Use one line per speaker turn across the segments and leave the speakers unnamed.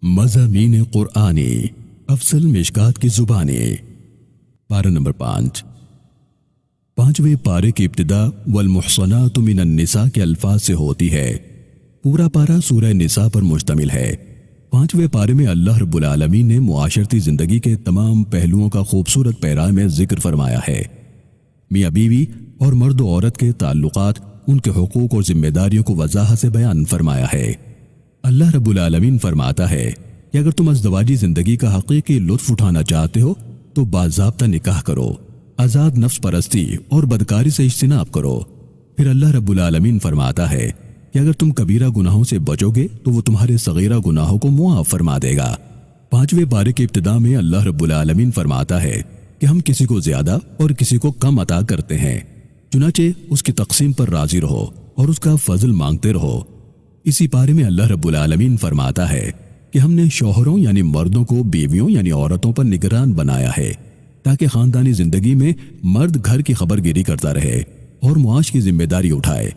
مضامین قرآنی افضل مشکات کی زبانیں۔ پارہ نمبر 5۔ پانچویں پارے کی ابتدا والمحصنات من النساء کے الفاظ سے ہوتی ہے۔ پورا پارہ سورہ نساء پر مشتمل ہے۔ پانچویں پارے میں اللہ رب العالمین نے معاشرتی زندگی کے تمام پہلوؤں کا خوبصورت پیرائے میں ذکر فرمایا ہے۔ میاں بیوی اور مرد و عورت کے تعلقات، ان کے حقوق اور ذمہ داریوں کو وضاحت سے بیان فرمایا ہے۔ اللہ رب العالمین فرماتا ہے کہ اگر تم ازدواجی زندگی کا حقیقی لطف اٹھانا چاہتے ہو تو باضابطہ نکاح کرو، آزاد نفس پرستی اور بدکاری سے اجتناب کرو۔ پھر اللہ رب العالمین فرماتا ہے کہ اگر تم کبیرہ گناہوں سے بچو گے تو وہ تمہارے صغیرہ گناہوں کو معاف فرما دے گا۔ پانچویں پارے کی ابتدا میں اللہ رب العالمین فرماتا ہے کہ ہم کسی کو زیادہ اور کسی کو کم عطا کرتے ہیں، چنانچہ اس کی تقسیم پر راضی رہو اور اس کا فضل مانگتے رہو۔ اسی پارے میں اللہ رب العالمین فرماتا ہے کہ ہم نے شوہروں یعنی مردوں کو بیویوں یعنی عورتوں پر نگران بنایا ہے تاکہ خاندانی زندگی میں مرد گھر کی خبر گیری کرتا رہے اور معاش کی ذمہ داری اٹھائے۔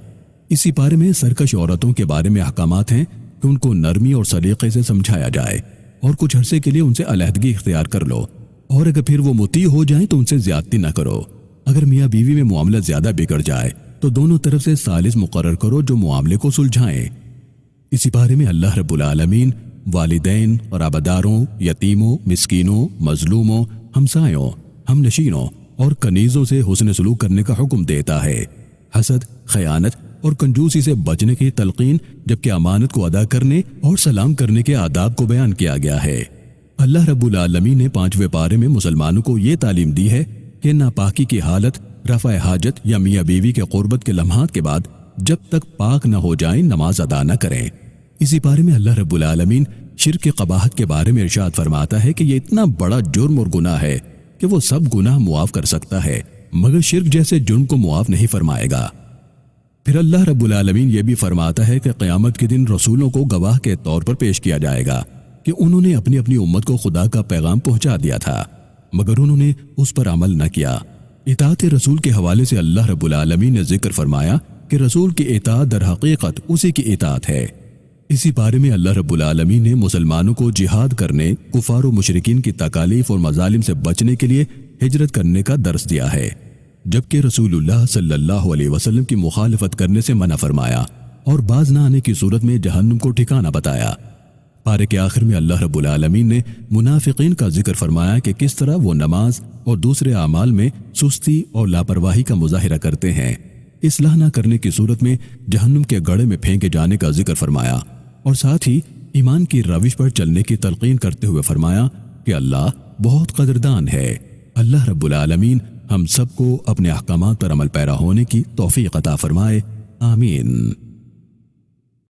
اسی پارے میں سرکش عورتوں کے بارے میں احکامات ہیں کہ ان کو نرمی اور سلیقے سے سمجھایا جائے اور کچھ عرصے کے لیے ان سے علیحدگی اختیار کر لو، اور اگر پھر وہ مطیع ہو جائیں تو ان سے زیادتی نہ کرو۔ اگر میاں بیوی میں معاملہ زیادہ بگڑ جائے تو دونوں طرف سے ثالث مقرر کرو جو معاملے کو سلجھائیں۔ اسی پارے میں اللہ رب العالمین والدین اور عباداروں، یتیموں، مسکینوں، مظلوموں، ہمسایوں، ہم نشینوں اور کنیزوں سے حسن سلوک کرنے کا حکم دیتا ہے۔ حسد، خیانت اور کنجوسی سے بچنے کی تلقین، جبکہ امانت کو ادا کرنے اور سلام کرنے کے آداب کو بیان کیا گیا ہے۔ اللہ رب العالمین نے پانچویں پارے میں مسلمانوں کو یہ تعلیم دی ہے کہ ناپاکی کی حالت، رفع حاجت یا میاں بیوی کے قربت کے لمحات کے بعد جب تک پاک نہ ہو جائیں نماز ادا نہ کریں۔ اسی پارے میں اللہ رب العالمین شرک کی قباحت کے بارے میں ارشاد فرماتا ہے کہ یہ اتنا بڑا جرم اور گناہ ہے کہ وہ سب گناہ معاف کر سکتا ہے مگر شرک جیسے جرم کو معاف نہیں فرمائے گا۔ پھر اللہ رب العالمین یہ بھی فرماتا ہے کہ قیامت کے دن رسولوں کو گواہ کے طور پر پیش کیا جائے گا کہ انہوں نے اپنی اپنی امت کو خدا کا پیغام پہنچا دیا تھا مگر انہوں نے اس پر عمل نہ کیا۔ اطاعت رسول کے حوالے سے اللہ رب العالمین نے ذکر فرمایا کہ رسول کی اطاعت در حقیقت اسی کی اطاعت ہے۔ اسی بارے میں اللہ رب العالمین نے مسلمانوں کو جہاد کرنے، کفار و مشرکین کی تکالیف اور مظالم سے بچنے کے لیے ہجرت کرنے کا درس دیا ہے، جبکہ رسول اللہ صلی اللہ علیہ وسلم کی مخالفت کرنے سے منع فرمایا اور باز نہ آنے کی صورت میں جہنم کو ٹھکانہ بتایا۔ پارے کے آخر میں اللہ رب العالمین نے منافقین کا ذکر فرمایا کہ کس طرح وہ نماز اور دوسرے اعمال میں سستی اور لاپرواہی کا مظاہرہ کرتے ہیں۔ اصلاح نہ کرنے کی صورت میں جہنم کے گڑھے میں پھینکے جانے کا ذکر فرمایا اور ساتھ ہی ایمان کی روش پر چلنے کی تلقین کرتے ہوئے فرمایا کہ اللہ بہت قدردان ہے۔ اللہ رب العالمین ہم سب کو اپنے احکامات پر عمل پیرا ہونے کی توفیق عطا فرمائے، آمین۔